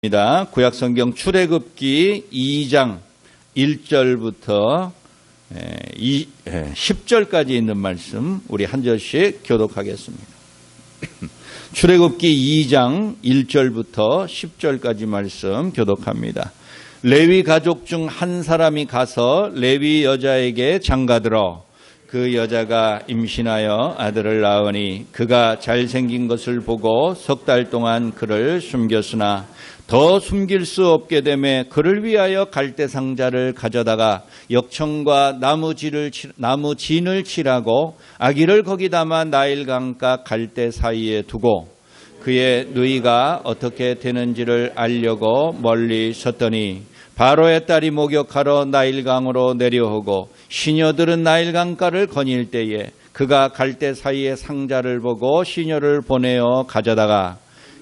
구약성경 출애굽기 2장 1절부터 10절까지 있는 말씀 우리 한 절씩 교독하겠습니다. 출애굽기 2장 1절부터 10절까지 말씀 교독합니다. 레위 가족 중 한 사람이 가서 레위 여자에게 장가들어 그 여자가 임신하여 아들을 낳으니 그가 잘생긴 것을 보고 석 달 동안 그를 숨겼으나 더 숨길 수 없게 되매 그를 위하여 갈대 상자를 가져다가 역청과 나무 진을 칠하고 아기를 거기 담아 나일강가 갈대 사이에 두고 그의 누이가 어떻게 되는지를 알려고 멀리 섰더니 바로의 딸이 목욕하러 나일강으로 내려오고 시녀들은 나일강가를 거닐 때에 그가 갈대 사이에 상자를 보고 시녀를 보내어 가져다가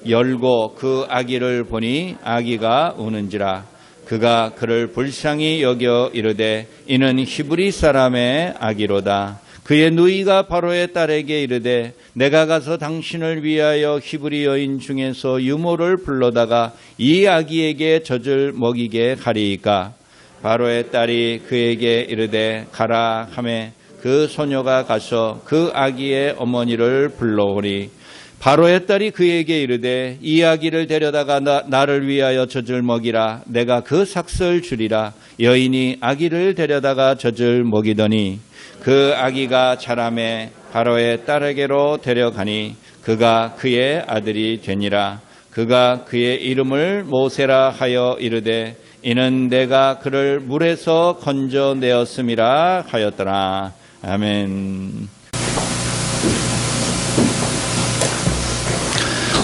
열고 그 아기를 보니 아기가 우는지라 그가 그를 불쌍히 여겨 이르되 이는 히브리 사람의 아기로다. 그의 누이가 바로의 딸에게 이르되 내가 가서 당신을 위하여 히브리 여인 중에서 유모를 불러다가 이 아기에게 젖을 먹이게 하리이까. 바로의 딸이 그에게 이르되 가라 하매 그 소녀가 가서 그 아기의 어머니를 불러오니 바로의 딸이 그에게 이르되 이 아기를 데려다가 나를 위하여 젖을 먹이라. 내가 그 삭슬 주리라. 여인이 아기를 데려다가 젖을 먹이더니 그 아기가 자라매 바로의 딸에게로 데려가니 그가 그의 아들이 되니라. 그가 그의 이름을 모세라 하여 이르되 이는 내가 그를 물에서 건져내었음이라 하였더라. 아멘.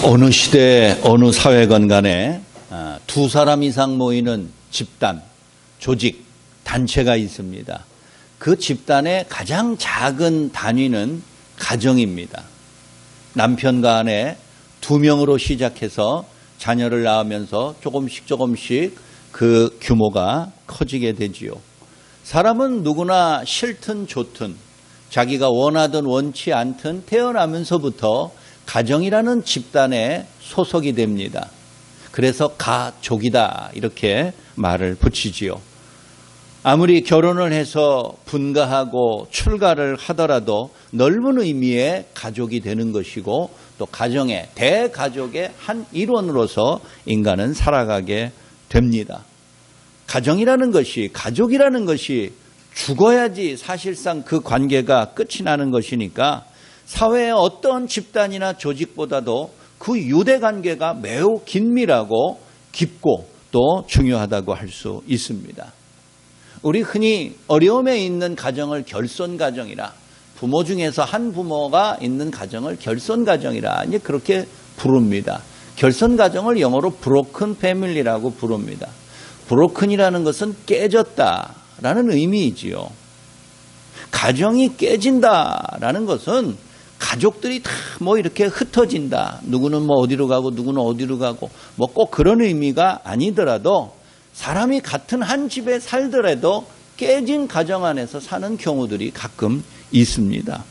어느 시대 어느 사회건 간에 두 사람 이상 모이는 집단, 조직, 단체가 있습니다. 그 집단의 가장 작은 단위는 가정입니다. 남편과 아내 2명으로 시작해서 자녀를 낳으면서 조금씩 그 규모가 커지게 되지요. 사람은 누구나 싫든 좋든 자기가 원하든 원치 않든 태어나면서부터 가정이라는 집단에 소속이 됩니다. 그래서 가족이다 이렇게 말을 붙이지요. 아무리 결혼을 해서 분가하고 출가를 하더라도 넓은 의미의 가족이 되는 것이고 또 가정의 대가족의 한 일원으로서 인간은 살아가게 됩니다. 가정이라는 것이 가족이라는 것이 죽어야지 사실상 그 관계가 끝이 나는 것이니까 사회의 어떤 집단이나 조직보다도 그 유대 관계가 매우 긴밀하고 깊고 또 중요하다고 할 수 있습니다. 우리 흔히 어려움에 있는 가정을 결손가정이라 부모 중에서 한 부모가 있는 가정을 결손가정이라 이제 그렇게 부릅니다. 결손가정을 영어로 broken family라고 부릅니다. broken이라는 것은 깨졌다라는 의미이지요. 가정이 깨진다라는 것은 가족들이 다 이렇게 흩어진다. 누구는 어디로 가고 누구는 어디로 가고 꼭 그런 의미가 아니더라도 사람이 같은 한 집에 살더라도 깨진 가정 안에서 사는 경우들이 가끔 있습니다.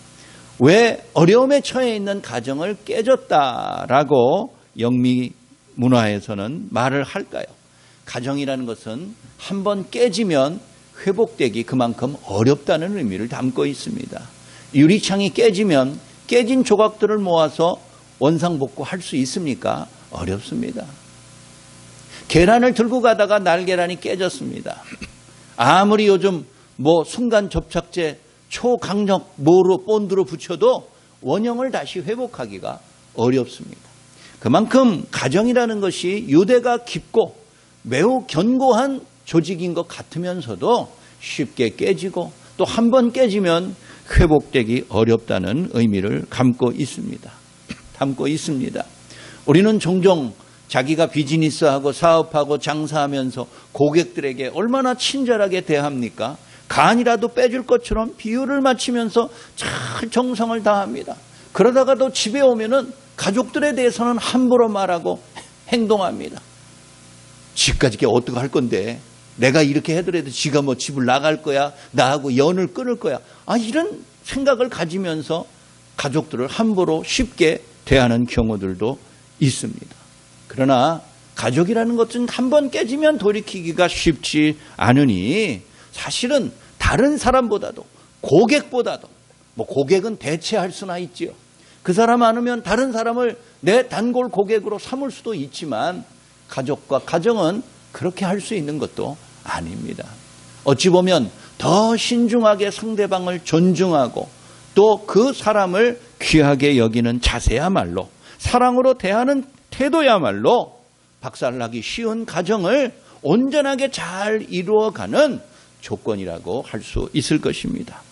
왜 어려움에 처해 있는 가정을 깨졌다라고 영미 문화에서는 말을 할까요? 가정이라는 것은 한번 깨지면 회복되기 그만큼 어렵다는 의미를 담고 있습니다. 유리창이 깨지면 깨진 조각들을 모아서 원상복구할 수 있습니까? 어렵습니다. 계란을 들고 가다가 날계란이 깨졌습니다. 아무리 요즘 순간 접착제 초강력 본드로 붙여도 원형을 다시 회복하기가 어렵습니다. 그만큼 가정이라는 것이 유대가 깊고 매우 견고한 조직인 것 같으면서도 쉽게 깨지고 또 한 번 깨지면 회복되기 어렵다는 의미를 담고 있습니다. 우리는 종종 자기가 비즈니스하고 사업하고 장사하면서 고객들에게 얼마나 친절하게 대합니까? 간이라도 빼줄 것처럼 비율을 맞추면서 잘 정성을 다합니다. 그러다가도 집에 오면은 가족들에 대해서는 함부로 말하고 행동합니다. 집까지 어떻게 할 건데 내가 이렇게 해더라도 지가 집을 나갈 거야 나하고 연을 끊을 거야 이런 생각을 가지면서 가족들을 함부로 쉽게 대하는 경우들도 있습니다. 그러나 가족이라는 것은 한번 깨지면 돌이키기가 쉽지 않으니 사실은 다른 사람보다도 고객보다도 고객은 대체할 수나 있지요. 그 사람 많으면 다른 사람을 내 단골 고객으로 삼을 수도 있지만 가족과 가정은 그렇게 할 수 있는 것도 아닙니다. 어찌 보면 더 신중하게 상대방을 존중하고 또 그 사람을 귀하게 여기는 자세야말로 사랑으로 대하는 태도야말로 박살나기 쉬운 가정을 온전하게 잘 이루어가는 조건이라고 할 수 있을 것입니다.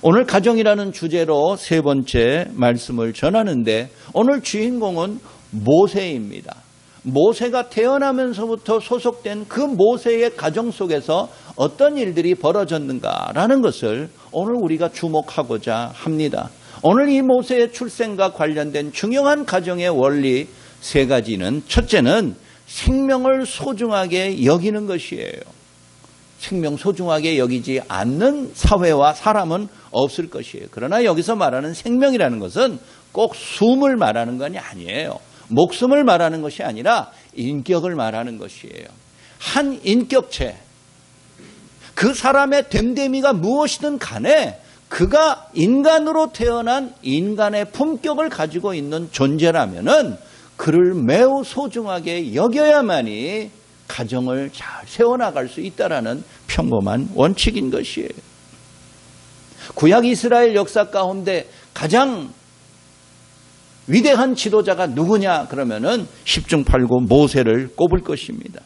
오늘 가정이라는 주제로 세 번째 말씀을 전하는데 오늘 주인공은 모세입니다. 모세가 태어나면서부터 소속된 그 모세의 가정 속에서 어떤 일들이 벌어졌는가라는 것을 오늘 우리가 주목하고자 합니다. 오늘 이 모세의 출생과 관련된 중요한 가정의 원리 세 가지는 첫째는 생명을 소중하게 여기는 것이에요. 생명 소중하게 여기지 않는 사회와 사람은 없을 것이에요. 그러나 여기서 말하는 생명이라는 것은 꼭 숨을 말하는 건 아니에요. 목숨을 말하는 것이 아니라 인격을 말하는 것이에요. 한 인격체, 그 사람의 됨됨이가 무엇이든 간에 그가 인간으로 태어난 인간의 품격을 가지고 있는 존재라면은 그를 매우 소중하게 여겨야만이 가정을 잘 세워나갈 수 있다라는 평범한 원칙인 것이에요. 구약 이스라엘 역사 가운데 가장 위대한 지도자가 누구냐 그러면은 10중 8구 모세를 꼽을 것입니다.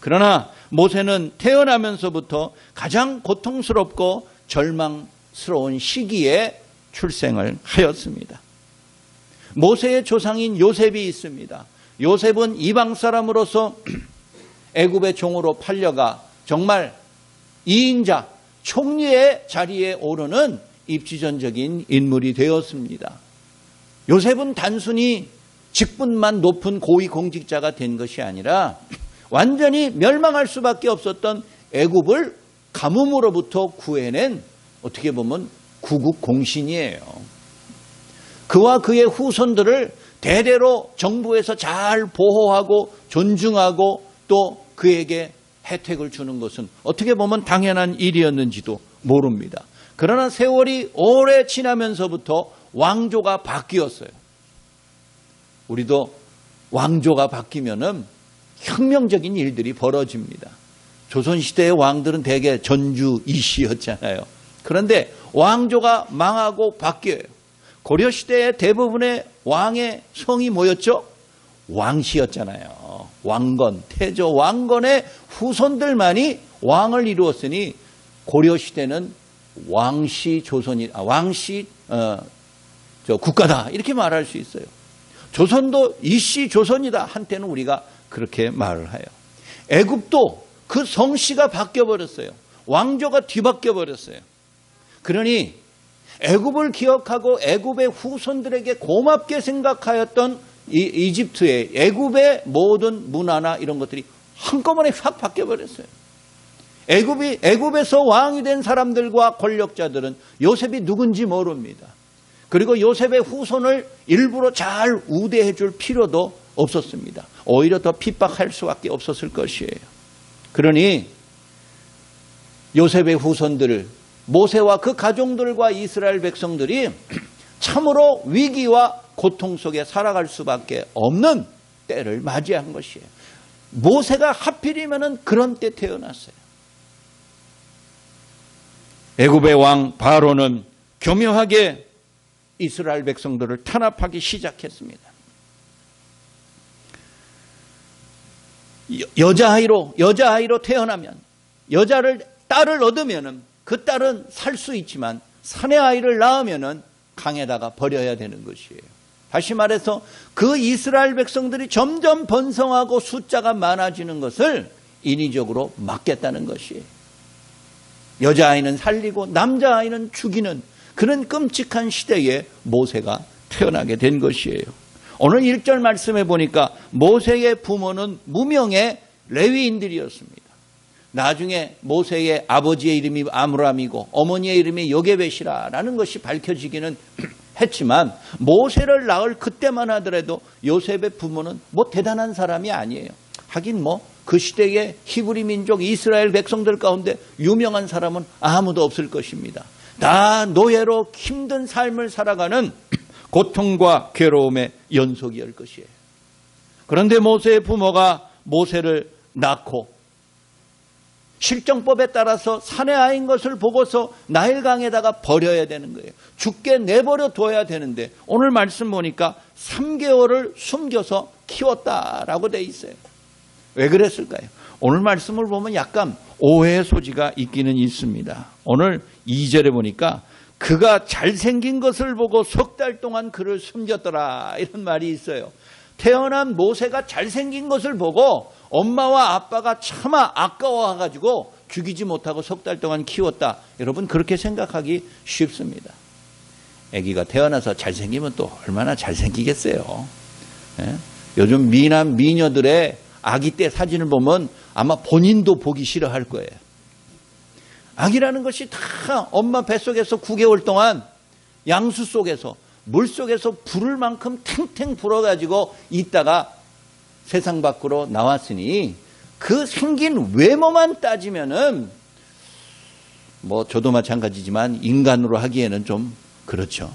그러나 모세는 태어나면서부터 가장 고통스럽고 절망스러운 시기에 출생을 하였습니다. 모세의 조상인 요셉이 있습니다. 요셉은 이방 사람으로서 애굽의 종으로 팔려가 정말 2인자 총리의 자리에 오르는 입지전적인 인물이 되었습니다. 요셉은 단순히 직분만 높은 고위공직자가 된 것이 아니라 완전히 멸망할 수밖에 없었던 애굽을 가뭄으로부터 구해낸 어떻게 보면 구국공신이에요. 그와 그의 후손들을 대대로 정부에서 잘 보호하고 존중하고 또 그에게 혜택을 주는 것은 어떻게 보면 당연한 일이었는지도 모릅니다. 그러나 세월이 오래 지나면서부터 왕조가 바뀌었어요. 우리도 왕조가 바뀌면은 혁명적인 일들이 벌어집니다. 조선시대의 왕들은 대개 전주 이씨였잖아요. 그런데 왕조가 망하고 바뀌어요. 고려시대의 대부분의 왕의 성이 뭐였죠? 왕씨였잖아요. 왕건, 태조 왕건의 후손들만이 왕을 이루었으니 고려시대는 왕씨 조선이, 왕씨 국가다 이렇게 말할 수 있어요. 조선도 이씨 조선이다 한때는 우리가 그렇게 말을 해요. 애굽도 그 성씨가 바뀌어버렸어요. 왕조가 뒤바뀌어 버렸어요. 그러니 애굽을 기억하고 애굽의 후손들에게 고맙게 생각하였던 이집트의 애굽의 모든 문화나 이런 것들이 한꺼번에 확 바뀌어 버렸어요. 애굽에서 왕이 된 사람들과 권력자들은 요셉이 누군지 모릅니다. 그리고 요셉의 후손을 일부러 잘 우대해 줄 필요도 없었습니다. 오히려 더 핍박할 수밖에 없었을 것이에요. 그러니 요셉의 후손들을 모세와 그 가족들과 이스라엘 백성들이 참으로 위기와 고통 속에 살아갈 수밖에 없는 때를 맞이한 것이에요. 모세가 하필이면 그런 때 태어났어요. 애굽의 왕 바로는 교묘하게 이스라엘 백성들을 탄압하기 시작했습니다. 여자아이로 태어나면 딸을 얻으면 그 딸은 살 수 있지만 사내 아이를 낳으면 강에다가 버려야 되는 것이에요. 다시 말해서 그 이스라엘 백성들이 점점 번성하고 숫자가 많아지는 것을 인위적으로 막겠다는 것이에요. 여자아이는 살리고 남자아이는 죽이는 그런 끔찍한 시대에 모세가 태어나게 된 것이에요. 오늘 1절 말씀해 보니까 모세의 부모는 무명의 레위인들이었습니다. 나중에 모세의 아버지의 이름이 아므람이고 어머니의 이름이 요게벳이라는 것이 밝혀지기는 했지만 모세를 낳을 그때만 하더라도 요셉의 부모는 뭐 대단한 사람이 아니에요. 하긴 그 시대의 히브리 민족 이스라엘 백성들 가운데 유명한 사람은 아무도 없을 것입니다. 다 노예로 힘든 삶을 살아가는 고통과 괴로움의 연속이었을 것이에요. 그런데 모세의 부모가 모세를 낳고 실정법에 따라서 산의 아이인 것을 보고서 나일강에다가 버려야 되는 거예요. 죽게 내버려 둬야 되는데 오늘 말씀 보니까 3개월을 숨겨서 키웠다라고 돼 있어요. 왜 그랬을까요? 오늘 말씀을 보면 약간 오해의 소지가 있기는 있습니다. 오늘 2절에 보니까 그가 잘생긴 것을 보고 3달 동안 그를 숨겼더라 이런 말이 있어요. 태어난 모세가 잘생긴 것을 보고 엄마와 아빠가 차마 아까워가지고 죽이지 못하고 3달 동안 키웠다. 여러분 그렇게 생각하기 쉽습니다. 아기가 태어나서 잘생기면 또 얼마나 잘생기겠어요. 예? 요즘 미남 미녀들의 아기 때 사진을 보면 아마 본인도 보기 싫어할 거예요. 아기라는 것이 다 엄마 뱃속에서 9개월 동안 양수 속에서 물속에서 부를 만큼 탱탱 불어가지고 있다가 세상 밖으로 나왔으니 그 생긴 외모만 따지면은 저도 마찬가지지만 인간으로 하기에는 좀 그렇죠.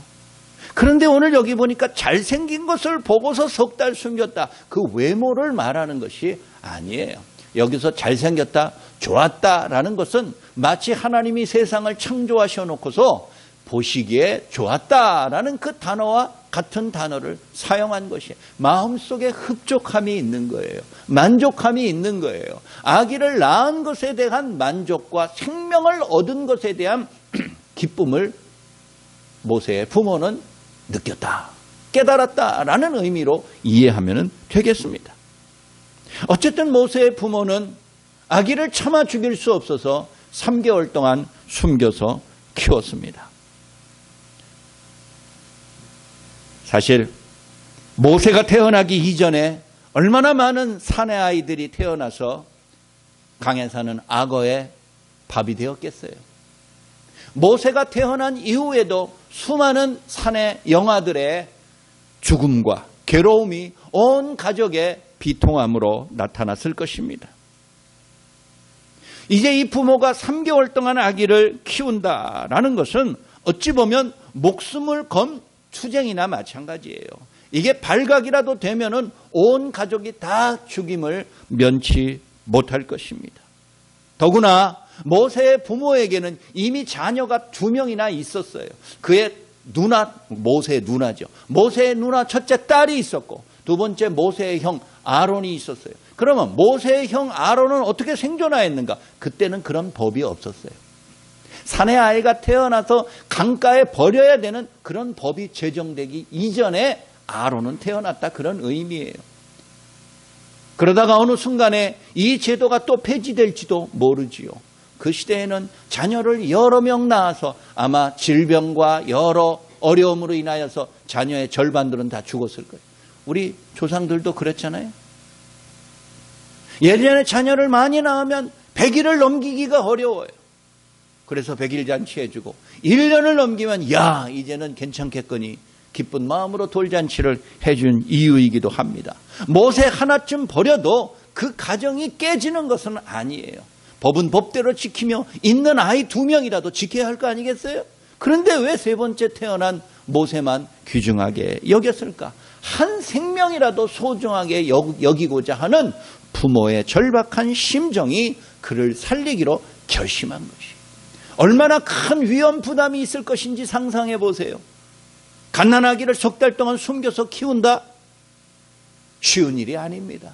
그런데 오늘 여기 보니까 잘생긴 것을 보고서 3달 숨겼다. 그 외모를 말하는 것이 아니에요. 여기서 잘생겼다, 좋았다라는 것은 마치 하나님이 세상을 창조하셔 놓고서 보시기에 좋았다라는 그 단어와 같은 단어를 사용한 것이 마음속에 흡족함이 있는 거예요. 만족함이 있는 거예요. 아기를 낳은 것에 대한 만족과 생명을 얻은 것에 대한 기쁨을 모세의 부모는 느꼈다, 깨달았다라는 의미로 이해하면 되겠습니다. 어쨌든 모세의 부모는 아기를 차마 죽일 수 없어서 3개월 동안 숨겨서 키웠습니다. 사실 모세가 태어나기 이전에 얼마나 많은 사내 아이들이 태어나서 강에 사는 악어의 밥이 되었겠어요. 모세가 태어난 이후에도 수많은 사내 영아들의 죽음과 괴로움이 온 가족의 비통함으로 나타났을 것입니다. 이제 이 부모가 3개월 동안 아기를 키운다라는 것은 어찌 보면 목숨을 건 투쟁이나 마찬가지예요. 이게 발각이라도 되면은 온 가족이 다 죽임을 면치 못할 것입니다. 더구나 모세의 부모에게는 이미 자녀가 2명이나 있었어요. 그의 누나, 모세의 누나죠. 모세의 누나 첫째 딸이 있었고 두 번째 모세의 형 아론이 있었어요. 그러면 모세의 형 아론은 어떻게 생존하였는가? 그때는 그런 법이 없었어요. 산의 아이가 태어나서 강가에 버려야 되는 그런 법이 제정되기 이전에 아론은 태어났다, 그런 의미예요. 그러다가 어느 순간에 이 제도가 또 폐지될지도 모르지요. 그 시대에는 자녀를 여러 명 낳아서 아마 질병과 여러 어려움으로 인하여서 자녀의 절반들은 다 죽었을 거예요. 우리 조상들도 그랬잖아요. 예전에 자녀를 많이 낳으면 100일을 넘기기가 어려워요. 그래서 100일 잔치 해주고 1년을 넘기면 야 이제는 괜찮겠거니 기쁜 마음으로 돌잔치를 해준 이유이기도 합니다. 모세 하나쯤 버려도 그 가정이 깨지는 것은 아니에요. 법은 법대로 지키며 있는 아이 2명이라도 지켜야 할 거 아니겠어요? 그런데 왜 3번째 태어난 모세만 귀중하게 여겼을까? 한 생명이라도 소중하게 여기고자 하는 부모의 절박한 심정이 그를 살리기로 결심한 것이 얼마나 큰 위험 부담이 있을 것인지 상상해 보세요. 갓난아기를 3달 동안 숨겨서 키운다? 쉬운 일이 아닙니다.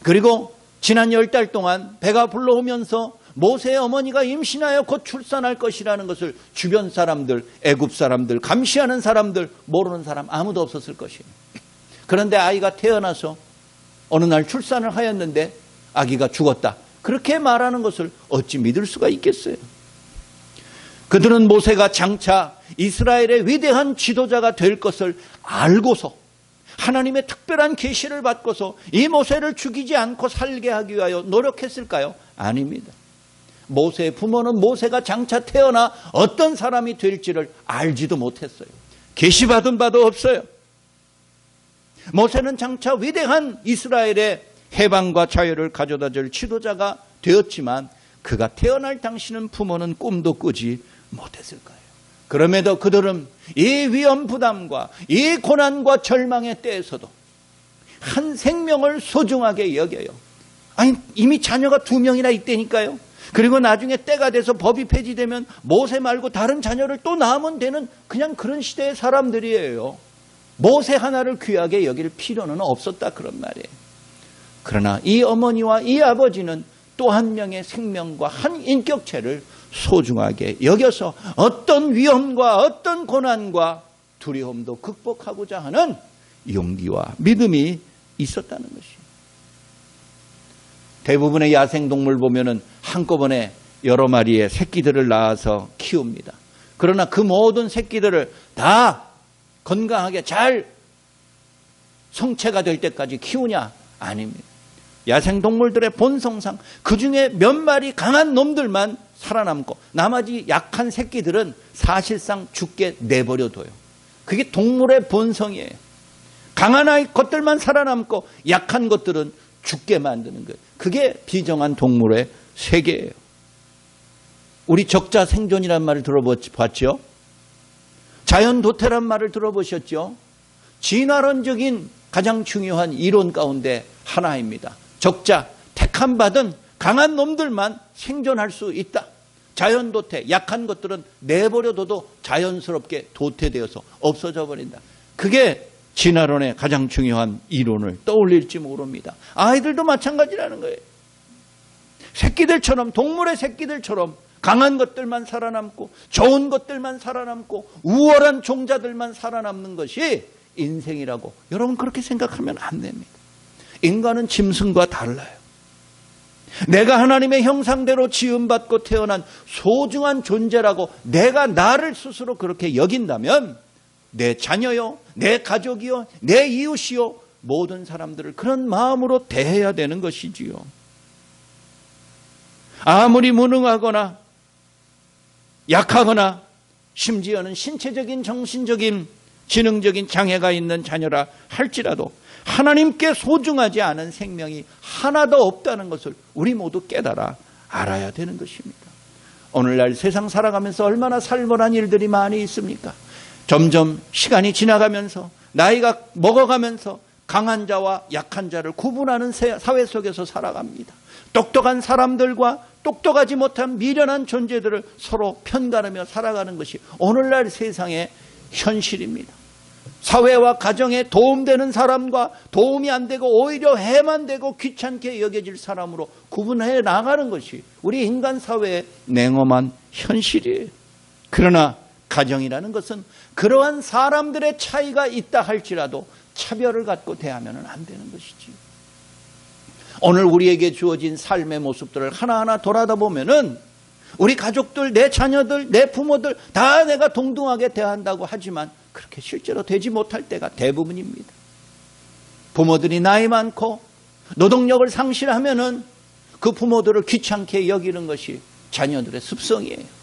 그리고 지난 10달 동안 배가 불러오면서 모세의 어머니가 임신하여 곧 출산할 것이라는 것을 주변 사람들, 애굽 사람들, 감시하는 사람들, 모르는 사람 아무도 없었을 것이에요. 그런데 아이가 태어나서 어느 날 출산을 하였는데 아기가 죽었다. 그렇게 말하는 것을 어찌 믿을 수가 있겠어요? 그들은 모세가 장차 이스라엘의 위대한 지도자가 될 것을 알고서 하나님의 특별한 계시를 받고서 이 모세를 죽이지 않고 살게 하기 위하여 노력했을까요? 아닙니다. 모세의 부모는 모세가 장차 태어나 어떤 사람이 될지를 알지도 못했어요. 계시받은 바도 없어요. 모세는 장차 위대한 이스라엘의 해방과 자유를 가져다 줄 지도자가 되었지만 그가 태어날 당시는 부모는 꿈도 꾸지 못했을 거예요. 그럼에도 그들은 이 위험 부담과 이 고난과 절망의 때에서도 한 생명을 소중하게 여겨요. 아니, 이미 자녀가 2명이나 있다니까요. 그리고 나중에 때가 돼서 법이 폐지되면 모세 말고 다른 자녀를 또 낳으면 되는 그냥 그런 시대의 사람들이에요. 모세 하나를 귀하게 여길 필요는 없었다, 그런 말이에요. 그러나 이 어머니와 이 아버지는 또 한 명의 생명과 한 인격체를 소중하게 여겨서 어떤 위험과 어떤 고난과 두려움도 극복하고자 하는 용기와 믿음이 있었다는 것이에요. 대부분의 야생동물 보면은 한꺼번에 여러 마리의 새끼들을 낳아서 키웁니다. 그러나 그 모든 새끼들을 다 건강하게 잘 성체가 될 때까지 키우냐? 아닙니다. 야생동물들의 본성상 그 중에 몇 마리 강한 놈들만 살아남고 나머지 약한 새끼들은 사실상 죽게 내버려둬요. 그게 동물의 본성이에요. 강한 것들만 살아남고 약한 것들은 죽게 만드는 거예요. 그게 비정한 동물의 세계예요. 우리 적자 생존이란 말을 들어봤죠? 자연도태란 말을 들어보셨죠? 진화론적인 가장 중요한 이론 가운데 하나입니다. 적자, 택함받은 강한 놈들만 생존할 수 있다. 자연도태, 약한 것들은 내버려둬도 자연스럽게 도태되어서 없어져 버린다. 그게 진화론의 가장 중요한 이론을 떠올릴지 모릅니다. 아이들도 마찬가지라는 거예요. 새끼들처럼, 동물의 새끼들처럼 강한 것들만 살아남고 좋은 것들만 살아남고 우월한 종자들만 살아남는 것이 인생이라고 여러분 그렇게 생각하면 안 됩니다. 인간은 짐승과 달라요. 내가 하나님의 형상대로 지음받고 태어난 소중한 존재라고 내가 나를 스스로 그렇게 여긴다면 내 자녀요, 내 가족이요, 내 이웃이요, 모든 사람들을 그런 마음으로 대해야 되는 것이지요. 아무리 무능하거나 약하거나 심지어는 신체적인 정신적인 지능적인 장애가 있는 자녀라 할지라도 하나님께 소중하지 않은 생명이 하나도 없다는 것을 우리 모두 깨달아 알아야 되는 것입니다. 오늘날 세상 살아가면서 얼마나 살벌한 일들이 많이 있습니까? 점점 시간이 지나가면서 나이가 먹어가면서 강한 자와 약한 자를 구분하는 사회 속에서 살아갑니다. 똑똑한 사람들과 똑똑하지 못한 미련한 존재들을 서로 편가르며 살아가는 것이 오늘날 세상의 현실입니다. 사회와 가정에 도움되는 사람과 도움이 안 되고 오히려 해만 되고 귀찮게 여겨질 사람으로 구분해 나가는 것이 우리 인간 사회의 냉엄한 현실이에요. 그러나 가정이라는 것은 그러한 사람들의 차이가 있다 할지라도 차별을 갖고 대하면 안 되는 것이지. 오늘 우리에게 주어진 삶의 모습들을 하나하나 돌아다 보면은 우리 가족들, 내 자녀들, 내 부모들 다 내가 동등하게 대한다고 하지만 그렇게 실제로 되지 못할 때가 대부분입니다. 부모들이 나이 많고 노동력을 상실하면은 그 부모들을 귀찮게 여기는 것이 자녀들의 습성이에요.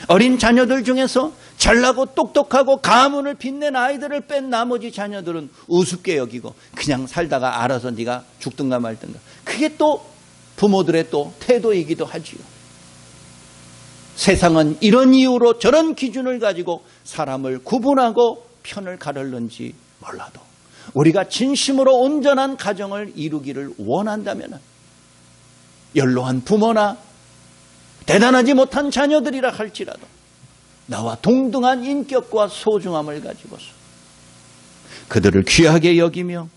어린 자녀들 중에서 잘나고 똑똑하고 가문을 빛낸 아이들을 뺀 나머지 자녀들은 우습게 여기고 그냥 살다가 알아서 네가 죽든가 말든가. 그게 또 부모들의 또 태도이기도 하지요. 세상은 이런 이유로 저런 기준을 가지고 사람을 구분하고 편을 가르는지 몰라도 우리가 진심으로 온전한 가정을 이루기를 원한다면 연로한 부모나 대단하지 못한 자녀들이라 할지라도 나와 동등한 인격과 소중함을 가지고서 그들을 귀하게 여기며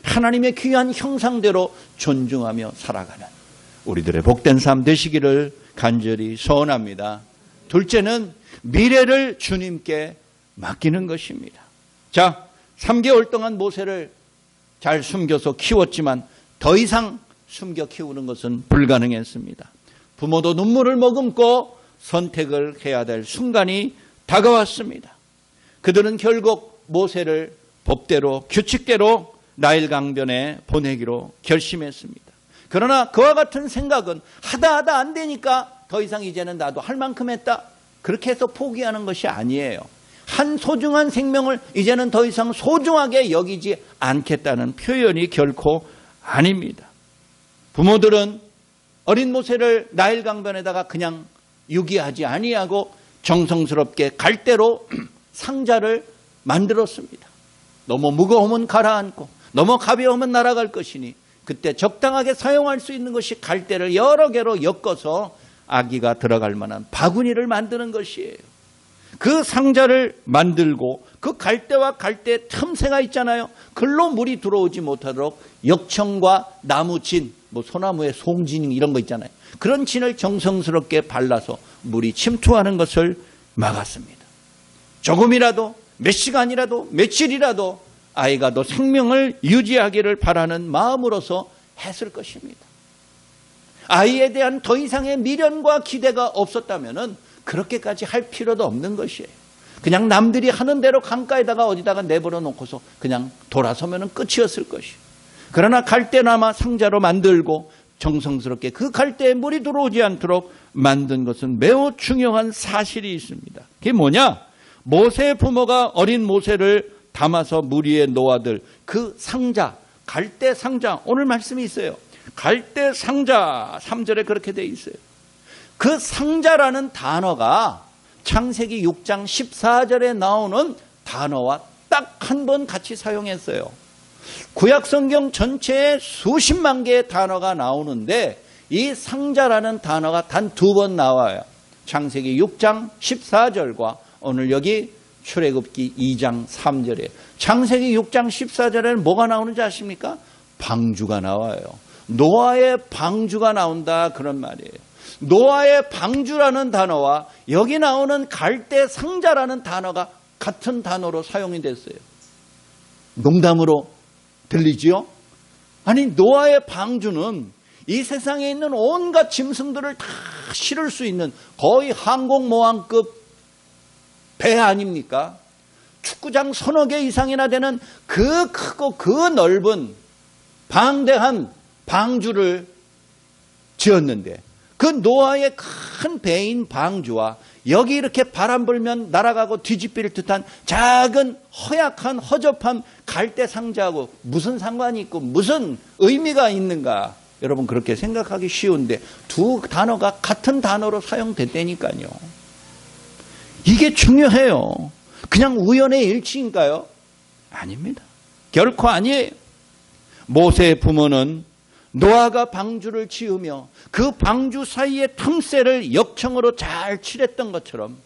하나님의 귀한 형상대로 존중하며 살아가는 우리들의 복된 삶 되시기를 간절히 소원합니다. 둘째는 미래를 주님께 맡기는 것입니다. 자, 3개월 동안 모세를 잘 숨겨서 키웠지만 더 이상 숨겨 키우는 것은 불가능했습니다. 부모도 눈물을 머금고 선택을 해야 될 순간이 다가왔습니다. 그들은 결국 모세를 법대로 규칙대로 나일 강변에 보내기로 결심했습니다. 그러나 그와 같은 생각은 하다 안 되니까 더 이상 이제는 나도 할 만큼 했다. 그렇게 해서 포기하는 것이 아니에요. 한 소중한 생명을 이제는 더 이상 소중하게 여기지 않겠다는 표현이 결코 아닙니다. 부모들은 어린 모세를 나일 강변에다가 그냥 유기하지 아니하고 정성스럽게 갈대로 상자를 만들었습니다. 너무 무거우면 가라앉고 너무 가벼우면 날아갈 것이니 그때 적당하게 사용할 수 있는 것이 갈대를 여러 개로 엮어서 아기가 들어갈 만한 바구니를 만드는 것이에요. 그 상자를 만들고 그 갈대와 갈대 틈새가 있잖아요. 글로 물이 들어오지 못하도록 역청과 나무진, 소나무의 송진 이런 거 있잖아요. 그런 진을 정성스럽게 발라서 물이 침투하는 것을 막았습니다. 조금이라도 몇 시간이라도 며칠이라도 아이가 더 생명을 유지하기를 바라는 마음으로서 했을 것입니다. 아이에 대한 더 이상의 미련과 기대가 없었다면 그렇게까지 할 필요도 없는 것이에요. 그냥 남들이 하는 대로 강가에다가 어디다가 내버려 놓고서 그냥 돌아서면 끝이었을 것이에요. 그러나 갈대나마 상자로 만들고 정성스럽게 그 갈대에 물이 들어오지 않도록 만든 것은 매우 중요한 사실이 있습니다. 그게 뭐냐? 모세 부모가 어린 모세를 담아서 물 위에 놓아들 그 상자, 갈대 상자, 오늘 말씀이 있어요. 갈대 상자 3절에 그렇게 돼 있어요. 그 상자라는 단어가 창세기 6장 14절에 나오는 단어와 딱 한 번 같이 사용했어요. 구약성경 전체에 수십만 개의 단어가 나오는데 이 상자라는 단어가 단 2번 나와요. 창세기 6장 14절과 오늘 여기 출애굽기 2장 3절에 창세기 6장 14절에는 뭐가 나오는지 아십니까? 방주가 나와요. 노아의 방주가 나온다 그런 말이에요. 노아의 방주라는 단어와 여기 나오는 갈대 상자라는 단어가 같은 단어로 사용이 됐어요. 농담으로 들리지요? 아니 노아의 방주는 이 세상에 있는 온갖 짐승들을 다 실을 수 있는 거의 항공모함급 배 아닙니까? 축구장 서너 개 이상이나 되는 그 크고 그 넓은 방대한 방주를 지었는데 그 노아의 큰 배인 방주와 여기 이렇게 바람 불면 날아가고 뒤집힐 듯한 작은 허약한 허접한 갈대 상자하고 무슨 상관이 있고 무슨 의미가 있는가? 여러분 그렇게 생각하기 쉬운데 두 단어가 같은 단어로 사용됐다니까요. 이게 중요해요. 그냥 우연의 일치인가요? 아닙니다. 결코 아니에요. 모세의 부모는 노아가 방주를 지으며 그 방주 사이의 틈새를 역청으로 잘 칠했던 것처럼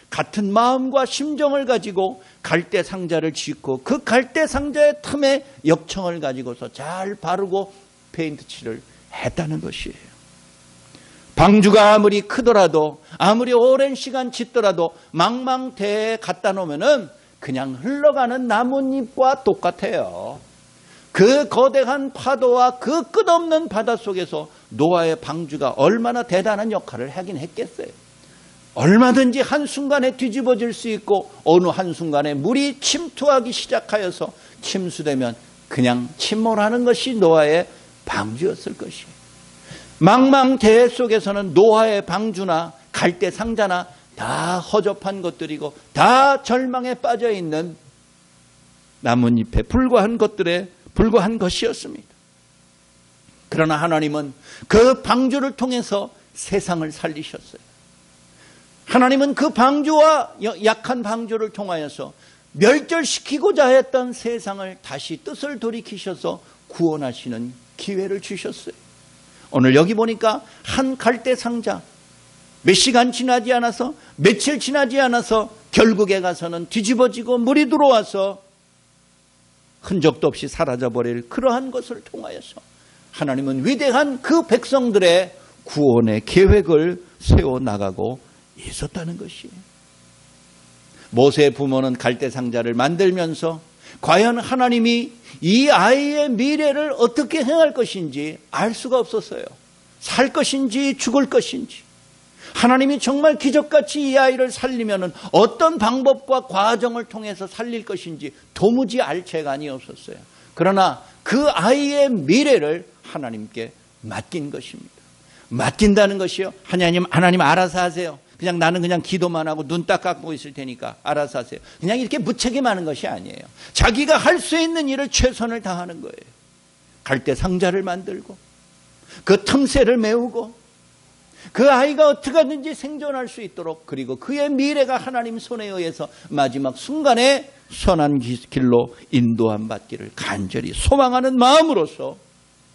같은 마음과 심정을 가지고 갈대 상자를 짓고 그 갈대 상자의 틈에 역청을 가지고서 잘 바르고 페인트 칠을 했다는 것이에요. 방주가 아무리 크더라도 아무리 오랜 시간 짓더라도 망망대해에 갖다 놓으면 그냥 흘러가는 나뭇잎과 똑같아요. 그 거대한 파도와 그 끝없는 바닷속에서 노아의 방주가 얼마나 대단한 역할을 하긴 했겠어요. 얼마든지 한순간에 뒤집어질 수 있고 어느 한순간에 물이 침투하기 시작하여서 침수되면 그냥 침몰하는 것이 노아의 방주였을 것이에요. 망망대해 속에서는 노아의 방주나 갈대 상자나 다 허접한 것들이고 다 절망에 빠져있는 나뭇잎에 불과한 것들에 불과한 것이었습니다. 그러나 하나님은 그 방주를 통해서 세상을 살리셨어요. 하나님은 그 방주와 약한 방주를 통하여서 멸절시키고자 했던 세상을 다시 뜻을 돌이키셔서 구원하시는 기회를 주셨어요. 오늘 여기 보니까 한 갈대 상자 몇 시간 지나지 않아서 며칠 지나지 않아서 결국에 가서는 뒤집어지고 물이 들어와서 흔적도 없이 사라져버릴 그러한 것을 통하여서 하나님은 위대한 그 백성들의 구원의 계획을 세워나가고 있었다는 것이에요. 모세의 부모는 갈대 상자를 만들면서 과연 하나님이 이 아이의 미래를 어떻게 행할 것인지 알 수가 없었어요. 살 것인지 죽을 것인지. 하나님이 정말 기적같이 이 아이를 살리면 어떤 방법과 과정을 통해서 살릴 것인지 도무지 알 재간이 없었어요. 그러나 그 아이의 미래를 하나님께 맡긴 것입니다. 맡긴다는 것이요. 하나님 알아서 하세요. 그냥 나는 그냥 기도만 하고 눈 딱 감고 있을 테니까 알아서 하세요. 그냥 이렇게 무책임하는 것이 아니에요. 자기가 할 수 있는 일을 최선을 다하는 거예요. 갈대 상자를 만들고 그 틈새를 메우고 그 아이가 어떻게든지 생존할 수 있도록, 그리고 그의 미래가 하나님 손에 의해서 마지막 순간에 선한 길로 인도함 받기를 간절히 소망하는 마음으로서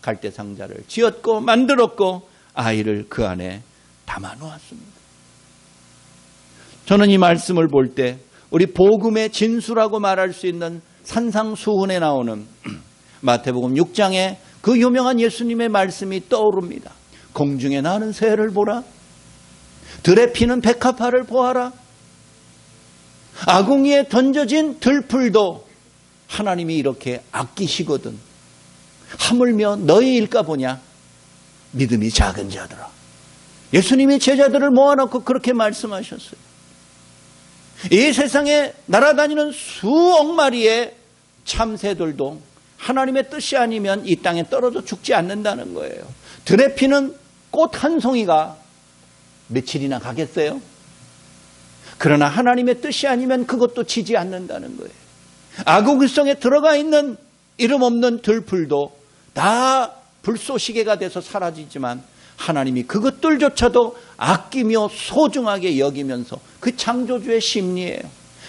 갈대상자를 지었고 만들었고 아이를 그 안에 담아 놓았습니다. 저는 이 말씀을 볼 때 우리 복음의 진수라고 말할 수 있는 산상수훈에 나오는 마태복음 6장에 그 유명한 예수님의 말씀이 떠오릅니다. 공중에 나는 새를 보라. 들에 피는 백합화를 보아라. 아궁이에 던져진 들풀도 하나님이 이렇게 아끼시거든. 하물며 너희일까 보냐. 믿음이 작은 자들아. 예수님이 제자들을 모아놓고 그렇게 말씀하셨어요. 이 세상에 날아다니는 수억 마리의 참새들도 하나님의 뜻이 아니면 이 땅에 떨어져 죽지 않는다는 거예요. 들에 피는 꽃 한 송이가 며칠이나 가겠어요? 그러나 하나님의 뜻이 아니면 그것도 지지 않는다는 거예요. 아궁이성에 들어가 있는 이름 없는 들풀도 다 불쏘시개가 돼서 사라지지만 하나님이 그것들조차도 아끼며 소중하게 여기면서 그 창조주의 심리예요.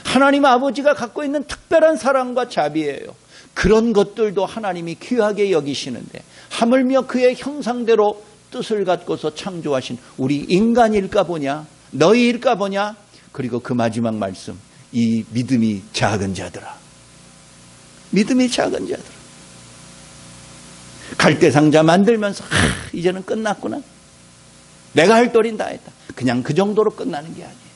하나님 아버지가 갖고 있는 특별한 사랑과 자비예요. 그런 것들도 하나님이 귀하게 여기시는데 하물며 그의 형상대로 뜻을 갖고서 창조하신 우리 인간일까 보냐, 너희일까 보냐. 그리고 그 마지막 말씀, 이 믿음이 작은 자들아. 믿음이 작은 자들아. 갈대상자 만들면서 이제는 끝났구나. 내가 할 도리는 다 했다. 그냥 그 정도로 끝나는 게 아니에요.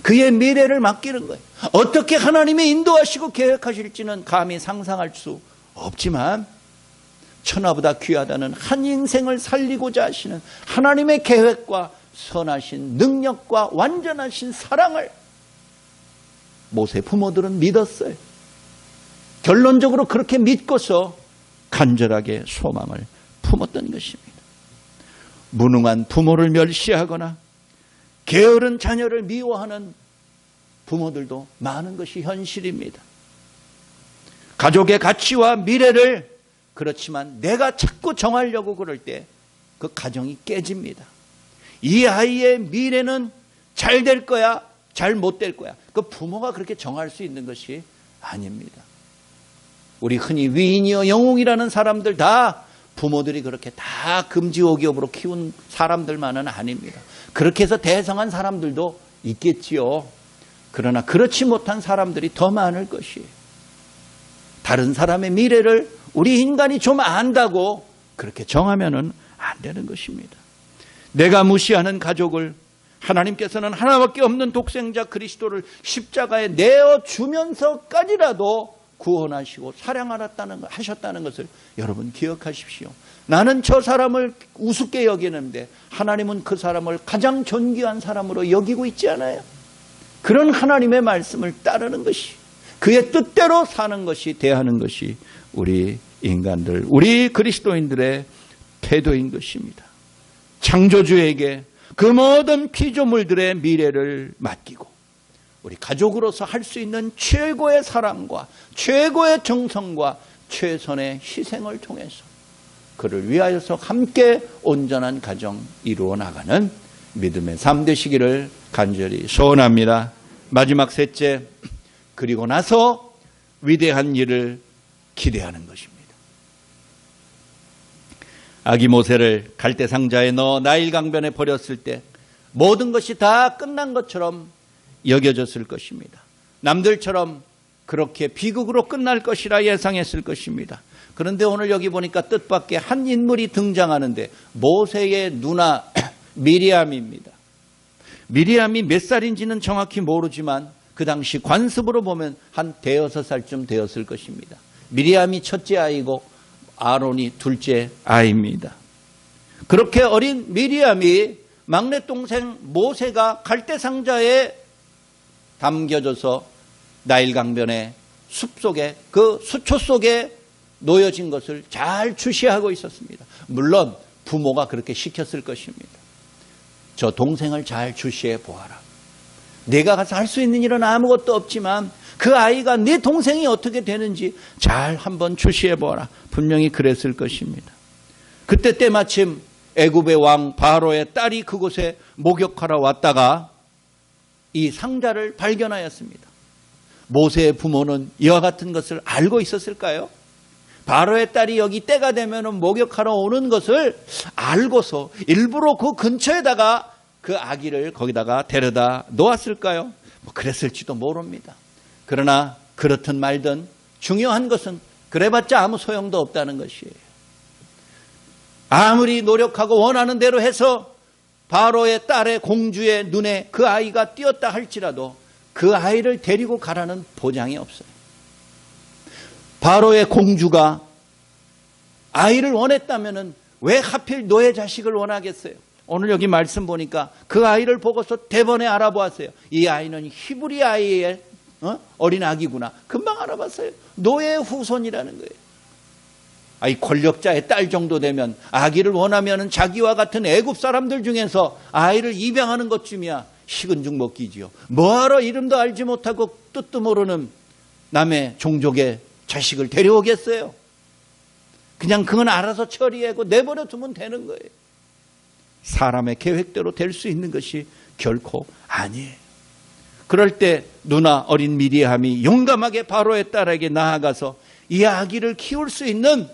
그의 미래를 맡기는 거예요. 어떻게 하나님이 인도하시고 계획하실지는 감히 상상할 수 없지만 천하보다 귀하다는 한 인생을 살리고자 하시는 하나님의 계획과 선하신 능력과 완전하신 사랑을 모세 부모들은 믿었어요. 결론적으로 그렇게 믿고서 간절하게 소망을 품었던 것입니다. 무능한 부모를 멸시하거나 게으른 자녀를 미워하는 부모들도 많은 것이 현실입니다. 가족의 가치와 미래를 그렇지만 내가 자꾸 정하려고 그럴 때 그 가정이 깨집니다. 이 아이의 미래는 잘 될 거야, 잘 못 될 거야. 그 부모가 그렇게 정할 수 있는 것이 아닙니다. 우리 흔히 위인이여 영웅이라는 사람들 다 부모들이 그렇게 다 금지옥이업으로 키운 사람들만은 아닙니다. 그렇게 해서 대성한 사람들도 있겠지요. 그러나 그렇지 못한 사람들이 더 많을 것이에요. 다른 사람의 미래를 우리 인간이 좀 안다고 그렇게 정하면은 안 되는 것입니다. 내가 무시하는 가족을 하나님께서는 하나밖에 없는 독생자 그리스도를 십자가에 내어주면서까지라도 구원하시고 사랑하셨다는 것을 여러분 기억하십시오. 나는 저 사람을 우습게 여기는데 하나님은 그 사람을 가장 존귀한 사람으로 여기고 있지 않아요? 그런 하나님의 말씀을 따르는 것이, 그의 뜻대로 사는 것이, 대하는 것이 우리 인간들, 우리 그리스도인들의 태도인 것입니다. 창조주에게 그 모든 피조물들의 미래를 맡기고 우리 가족으로서 할 수 있는 최고의 사랑과 최고의 정성과 최선의 희생을 통해서 그를 위하여서 함께 온전한 가정 이루어 나가는 믿음의 삶 되시기를 간절히 소원합니다. 마지막 셋째, 그리고 나서 위대한 일을 기대하는 것입니다. 아기 모세를 갈대상자에 넣어 나일 강변에 버렸을 때 모든 것이 다 끝난 것처럼 여겨졌을 것입니다. 남들처럼 그렇게 비극으로 끝날 것이라 예상했을 것입니다. 그런데 오늘 여기 보니까 뜻밖의 한 인물이 등장하는데 모세의 누나 미리암입니다. 미리암이 몇 살인지는 정확히 모르지만 그 당시 관습으로 보면 한 대여섯 살쯤 되었을 것입니다. 미리암이 첫째 아이고 아론이 둘째 아이입니다. 그렇게 어린 미리암이 막내 동생 모세가 갈대상자에 담겨져서 나일 강변의 숲속에, 그 수초 속에 놓여진 것을 잘 주시하고 있었습니다. 물론 부모가 그렇게 시켰을 것입니다. 저 동생을 잘 주시해 보아라. 내가 가서 할 수 있는 일은 아무것도 없지만 그 아이가 네 동생이 어떻게 되는지 잘 한번 주시해 보아라. 분명히 그랬을 것입니다. 그때 때마침 애굽의 왕 바로의 딸이 그곳에 목욕하러 왔다가 이 상자를 발견하였습니다. 모세의 부모는 이와 같은 것을 알고 있었을까요? 바로의 딸이 여기 때가 되면 목욕하러 오는 것을 알고서 일부러 그 근처에다가 그 아기를 거기다가 데려다 놓았을까요? 그랬을지도 모릅니다. 그러나 그렇든 말든 중요한 것은 그래봤자 아무 소용도 없다는 것이에요. 아무리 노력하고 원하는 대로 해서 바로의 딸의 공주의 눈에 그 아이가 띄었다 할지라도 그 아이를 데리고 가라는 보장이 없어요. 바로의 공주가 아이를 원했다면 왜 하필 노예 자식을 원하겠어요? 오늘 여기 말씀 보니까 그 아이를 보고서 대번에 알아보았어요. 이 아이는 히브리 아이의 어린 아기구나. 금방 알아봤어요. 노예의 후손이라는 거예요. 이 권력자의 딸 정도 되면 아기를 원하면 자기와 같은 애굽 사람들 중에서 아이를 입양하는 것쯤이야 식은 죽 먹기지요. 뭐하러 이름도 알지 못하고 뜻도 모르는 남의 종족의 자식을 데려오겠어요? 그냥 그건 알아서 처리하고 내버려 두면 되는 거예요. 사람의 계획대로 될 수 있는 것이 결코 아니에요. 그럴 때 누나 어린 미리암이 용감하게 바로의 딸에게 나아가서 이 아기를 키울 수 있는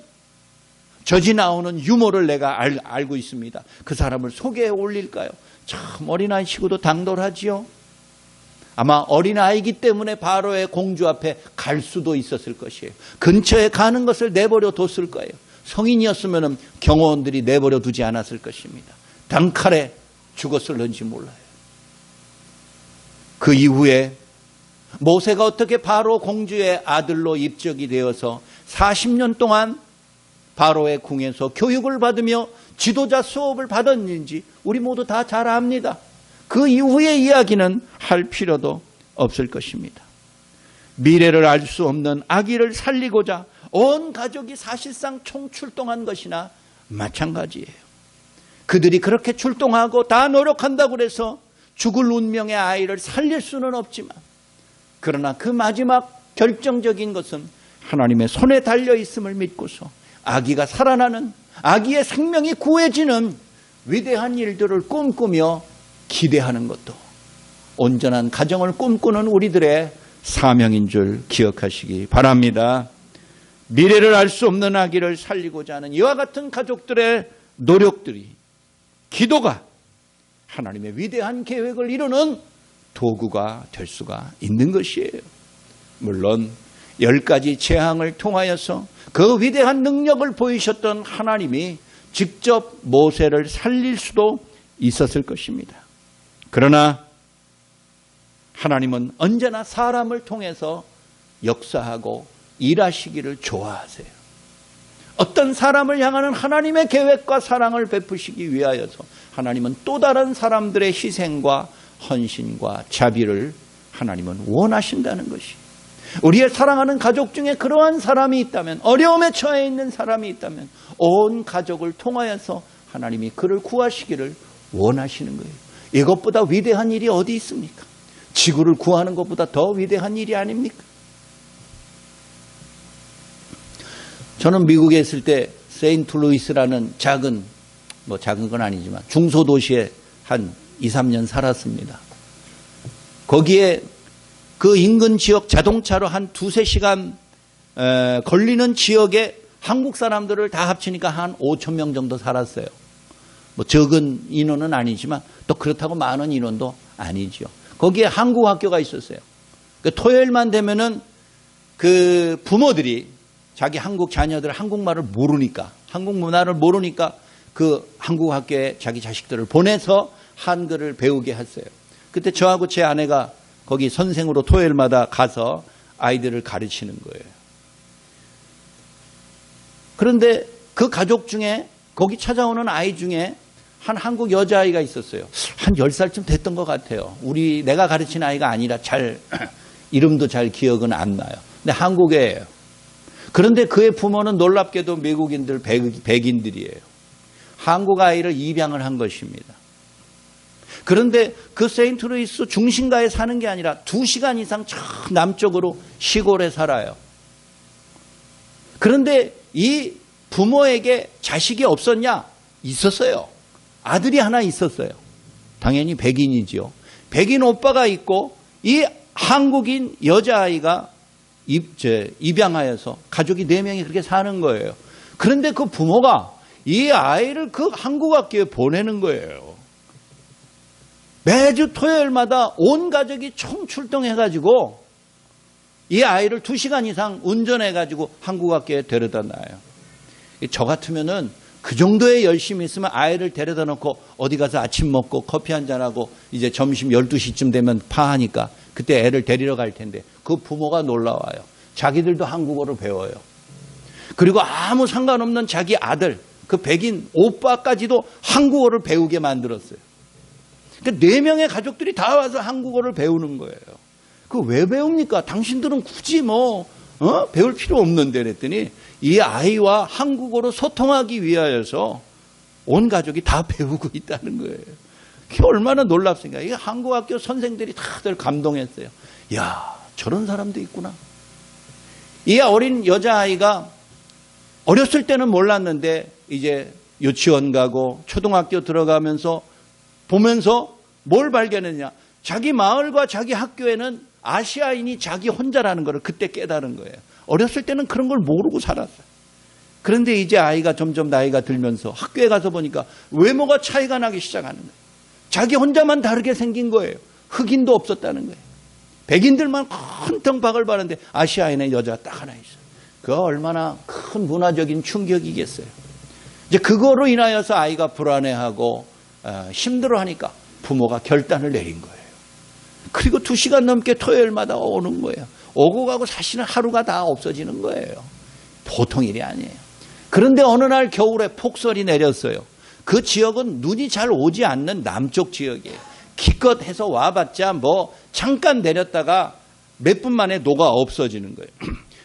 젖이 나오는 유모를 내가 알고 있습니다. 그 사람을 소개해 올릴까요? 참 어린아이시고도 당돌하지요. 아마 어린아이기 때문에 바로의 공주 앞에 갈 수도 있었을 것이에요. 근처에 가는 것을 내버려 뒀을 거예요. 성인이었으면 경호원들이 내버려 두지 않았을 것입니다. 단칼에 죽었을는지 몰라요. 그 이후에 모세가 어떻게 바로 공주의 아들로 입적이 되어서 40년 동안 바로의 궁에서 교육을 받으며 지도자 수업을 받았는지 우리 모두 다 잘 압니다. 그 이후의 이야기는 할 필요도 없을 것입니다. 미래를 알 수 없는 아기를 살리고자 온 가족이 사실상 총출동한 것이나 마찬가지예요. 그들이 그렇게 출동하고 다 노력한다고 해서 죽을 운명의 아이를 살릴 수는 없지만, 그러나 그 마지막 결정적인 것은 하나님의 손에 달려 있음을 믿고서 아기가 살아나는, 아기의 생명이 구해지는 위대한 일들을 꿈꾸며 기대하는 것도 온전한 가정을 꿈꾸는 우리들의 사명인 줄 기억하시기 바랍니다. 미래를 알 수 없는 아기를 살리고자 하는 이와 같은 가족들의 노력들이, 기도가 하나님의 위대한 계획을 이루는 도구가 될 수가 있는 것이에요. 물론 10가지 재앙을 통하여서 그 위대한 능력을 보이셨던 하나님이 직접 모세를 살릴 수도 있었을 것입니다. 그러나 하나님은 언제나 사람을 통해서 역사하고 일하시기를 좋아하세요. 어떤 사람을 향하는 하나님의 계획과 사랑을 베푸시기 위하여서 하나님은 또 다른 사람들의 희생과 헌신과 자비를 하나님은 원하신다는 것이, 우리의 사랑하는 가족 중에 그러한 사람이 있다면, 어려움에 처해 있는 사람이 있다면 온 가족을 통하여서 하나님이 그를 구하시기를 원하시는 거예요. 이것보다 위대한 일이 어디 있습니까? 지구를 구하는 것보다 더 위대한 일이 아닙니까? 저는 미국에 있을 때 세인트루이스라는 작은 건 아니지만 중소도시에 한 2, 3년 살았습니다. 거기에 그 인근 지역 자동차로 한 2, 3시간 걸리는 지역에 한국 사람들을 다 합치니까 한 5천 명 정도 살았어요. 적은 인원은 아니지만 또 그렇다고 많은 인원도 아니죠. 거기에 한국 학교가 있었어요. 토요일만 되면은 그 부모들이 자기 한국 자녀들 한국말을 모르니까, 한국 문화를 모르니까 그 한국 학교에 자기 자식들을 보내서 한글을 배우게 했어요. 그때 저하고 제 아내가 거기 선생으로 토요일마다 가서 아이들을 가르치는 거예요. 그런데 그 가족 중에, 거기 찾아오는 아이 중에 한 한국 여자아이가 있었어요. 한 10살쯤 됐던 것 같아요. 내가 가르친 아이가 아니라 이름도 잘 기억은 안 나요. 근데 한국애예요. 그런데 그의 부모는 놀랍게도 미국인들, 백인들이에요. 한국 아이를 입양을 한 것입니다. 그런데 그 세인트루이스 중심가에 사는 게 아니라 2시간 이상 저 남쪽으로 시골에 살아요. 그런데 이 부모에게 자식이 없었냐? 있었어요. 아들이 하나 있었어요. 당연히 백인이지요. 백인 오빠가 있고 이 한국인 여자아이가 입양하여서 가족이 4명이 그렇게 사는 거예요. 그런데 그 부모가 이 아이를 그 한국 학교에 보내는 거예요. 매주 토요일마다 온 가족이 총출동해가지고 이 아이를 2시간 이상 운전해가지고 한국 학교에 데려다 놔요. 저 같으면은 그 정도의 열심히 있으면 아이를 데려다 놓고 어디 가서 아침 먹고 커피 한잔하고 이제 점심 12시쯤 되면 파하니까 그때 애를 데리러 갈 텐데 그 부모가 놀라워요. 자기들도 한국어를 배워요. 그리고 아무 상관없는 자기 아들, 그 백인 오빠까지도 한국어를 배우게 만들었어요. 그러니까 4명의 가족들이 다 와서 한국어를 배우는 거예요. 그 왜 배웁니까? 당신들은 굳이 배울 필요 없는데 그랬더니 이 아이와 한국어로 소통하기 위하여서 온 가족이 다 배우고 있다는 거예요. 그게 얼마나 놀랍습니까? 이 한국학교 선생들이 다들 감동했어요. 야, 저런 사람도 있구나. 이 어린 여자아이가 어렸을 때는 몰랐는데 이제 유치원 가고 초등학교 들어가면서 보면서 뭘 발견했냐. 자기 마을과 자기 학교에는 아시아인이 자기 혼자라는 걸 그때 깨달은 거예요. 어렸을 때는 그런 걸 모르고 살았어요. 그런데 이제 아이가 점점 나이가 들면서 학교에 가서 보니까 외모가 차이가 나기 시작하는 거예요. 자기 혼자만 다르게 생긴 거예요. 흑인도 없었다는 거예요. 백인들만 큰 덩박을 바는데 아시아인의 여자가 딱 하나 있어요. 그거 얼마나 큰 문화적인 충격이겠어요. 이제 그거로 인하여서 아이가 불안해하고 힘들어하니까 부모가 결단을 내린 거예요. 그리고 2시간 넘게 토요일마다 오는 거예요. 오고 가고 사실은 하루가 다 없어지는 거예요. 보통 일이 아니에요. 그런데 어느 날 겨울에 폭설이 내렸어요. 그 지역은 눈이 잘 오지 않는 남쪽 지역이에요. 기껏 해서 와봤자 뭐 잠깐 내렸다가 몇 분 만에 녹아 없어지는 거예요.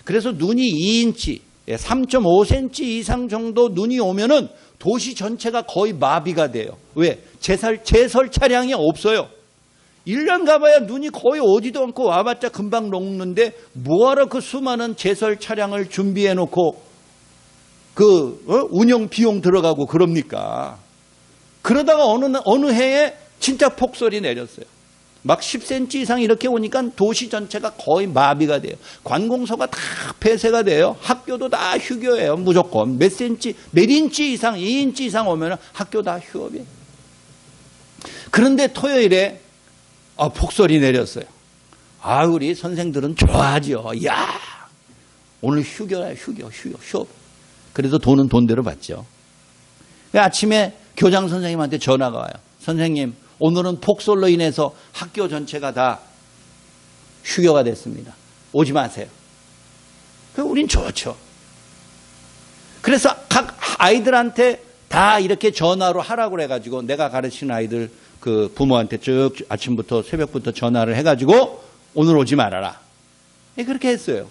그래서 눈이 2인치, 3.5cm 이상 정도 눈이 오면은 도시 전체가 거의 마비가 돼요. 왜? 제설 차량이 없어요. 1년 가봐야 눈이 거의 오지도 않고 와봤자 금방 녹는데 뭐하러 그 수많은 제설 차량을 준비해놓고 운영 비용 들어가고 그럽니까? 그러다가 어느 해에 진짜 폭설이 내렸어요. 막 10cm 이상 이렇게 오니까 도시 전체가 거의 마비가 돼요. 관공서가 다 폐쇄가 돼요. 학교도 다 휴교예요. 무조건 몇 인치 이상, 2인치 이상 오면 학교 다 휴업이에요. 그런데 토요일에 폭설이 내렸어요. 우리 선생들은 좋아하죠. 야, 오늘 휴교야, 휴업. 그래도 돈은 돈대로 받죠. 아침에 교장 선생님한테 전화가 와요. 선생님, 오늘은 폭설로 인해서 학교 전체가 다 휴교가 됐습니다. 오지 마세요. 우린 좋죠. 그래서 각 아이들한테 다 이렇게 전화로 하라고 해가지고 내가 가르치는 아이들 그 부모한테 쭉 아침부터 새벽부터 전화를 해가지고 오늘 오지 말아라. 그렇게 했어요.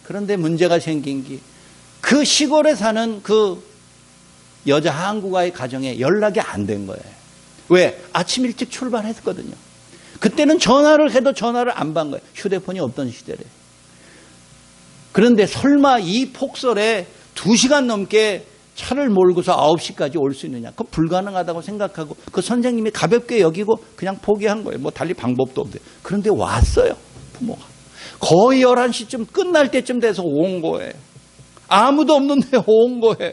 그런데 문제가 생긴 게 그 시골에 사는 그 여자 한국아이 가정에 연락이 안 된 거예요. 왜? 아침 일찍 출발했거든요. 그때는 전화를 해도 전화를 안 받은 거예요. 휴대폰이 없던 시대래. 그런데 설마 이 폭설에 2시간 넘게 차를 몰고서 9시까지 올 수 있느냐. 그거 불가능하다고 생각하고 그 선생님이 가볍게 여기고 그냥 포기한 거예요. 뭐 달리 방법도 없대. 그런데 왔어요. 부모가. 거의 11시쯤 끝날 때쯤 돼서 온 거예요. 아무도 없는데 온 거예요.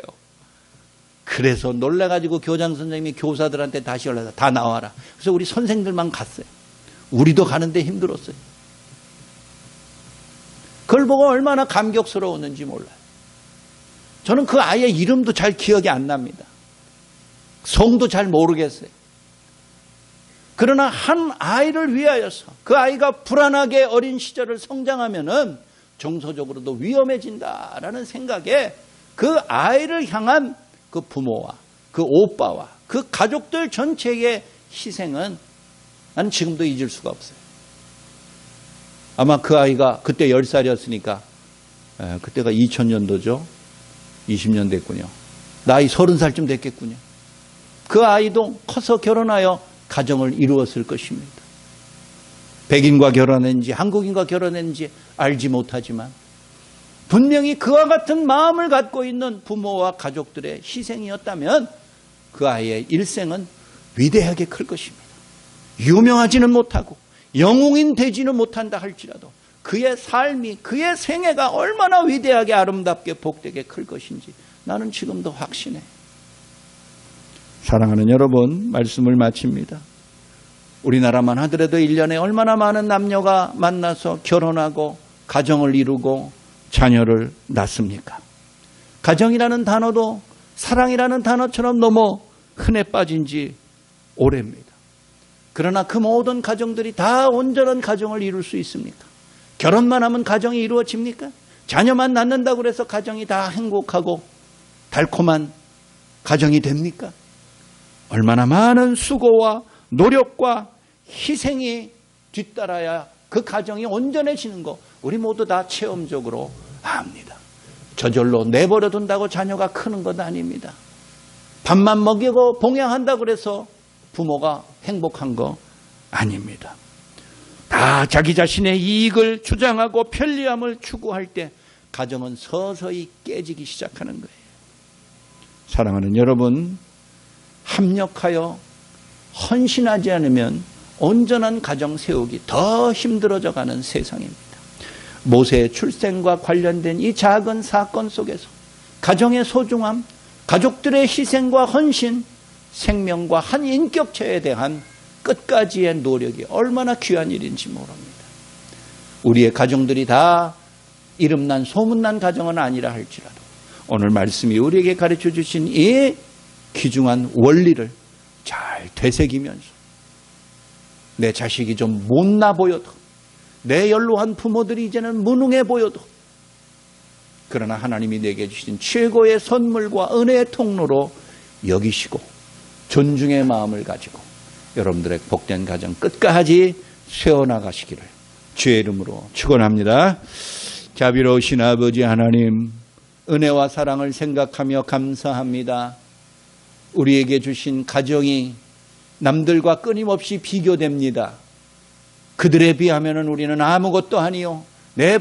그래서 놀라가지고 교장 선생님이 교사들한테 다시 연락해서 다 나와라. 그래서 우리 선생들만 갔어요. 우리도 가는데 힘들었어요. 그걸 보고 얼마나 감격스러웠는지 몰라요. 저는 그 아이의 이름도 잘 기억이 안 납니다. 성도 잘 모르겠어요. 그러나 한 아이를 위하여서 그 아이가 불안하게 어린 시절을 성장하면은 정서적으로도 위험해진다라는 생각에 그 아이를 향한 그 부모와 그 오빠와 그 가족들 전체의 희생은 나는 지금도 잊을 수가 없어요. 아마 그 아이가 그때 10살이었으니까 그때가 2000년도죠. 20년 됐군요. 나이 30살쯤 됐겠군요. 그 아이도 커서 결혼하여 가정을 이루었을 것입니다. 백인과 결혼했는지 한국인과 결혼했는지 알지 못하지만 분명히 그와 같은 마음을 갖고 있는 부모와 가족들의 희생이었다면 그 아이의 일생은 위대하게 클 것입니다. 유명하지는 못하고 영웅인 되지는 못한다 할지라도 그의 삶이, 그의 생애가 얼마나 위대하게 아름답게 복되게 클 것인지 나는 지금도 확신해. 사랑하는 여러분, 말씀을 마칩니다. 우리나라만 하더라도 1년에 얼마나 많은 남녀가 만나서 결혼하고 가정을 이루고 자녀를 낳습니까? 가정이라는 단어도 사랑이라는 단어처럼 너무 흔해 빠진 지 오래입니다. 그러나 그 모든 가정들이 다 온전한 가정을 이룰 수 있습니까? 결혼만 하면 가정이 이루어집니까? 자녀만 낳는다고 해서 가정이 다 행복하고 달콤한 가정이 됩니까? 얼마나 많은 수고와 노력과 희생이 뒤따라야 그 가정이 온전해지는 거 우리 모두 다 체험적으로 압니다. 저절로 내버려 둔다고 자녀가 크는 것 아닙니다. 밥만 먹이고 봉양한다고 해서 부모가 행복한 거 아닙니다. 다 자기 자신의 이익을 주장하고 편리함을 추구할 때 가정은 서서히 깨지기 시작하는 거예요. 사랑하는 여러분, 합력하여 헌신하지 않으면 온전한 가정 세우기 더 힘들어져 가는 세상입니다. 모세의 출생과 관련된 이 작은 사건 속에서 가정의 소중함, 가족들의 희생과 헌신, 생명과 한 인격체에 대한 끝까지의 노력이 얼마나 귀한 일인지 모릅니다. 우리의 가정들이 다 이름난 소문난 가정은 아니라 할지라도 오늘 말씀이 우리에게 가르쳐 주신 이 귀중한 원리를 잘 되새기면서 내 자식이 좀 못나 보여도 내 연로한 부모들이 이제는 무능해 보여도 그러나 하나님이 내게 주신 최고의 선물과 은혜의 통로로 여기시고 존중의 마음을 가지고 여러분들의 복된 가정 끝까지 세워나가시기를 주의 이름으로 축원합니다. 자비로우신 아버지 하나님, 은혜와 사랑을 생각하며 감사합니다. 우리에게 주신 가정이 남들과 끊임없이 비교됩니다. 그들에 비하면 우리는 아무것도 아니요. 내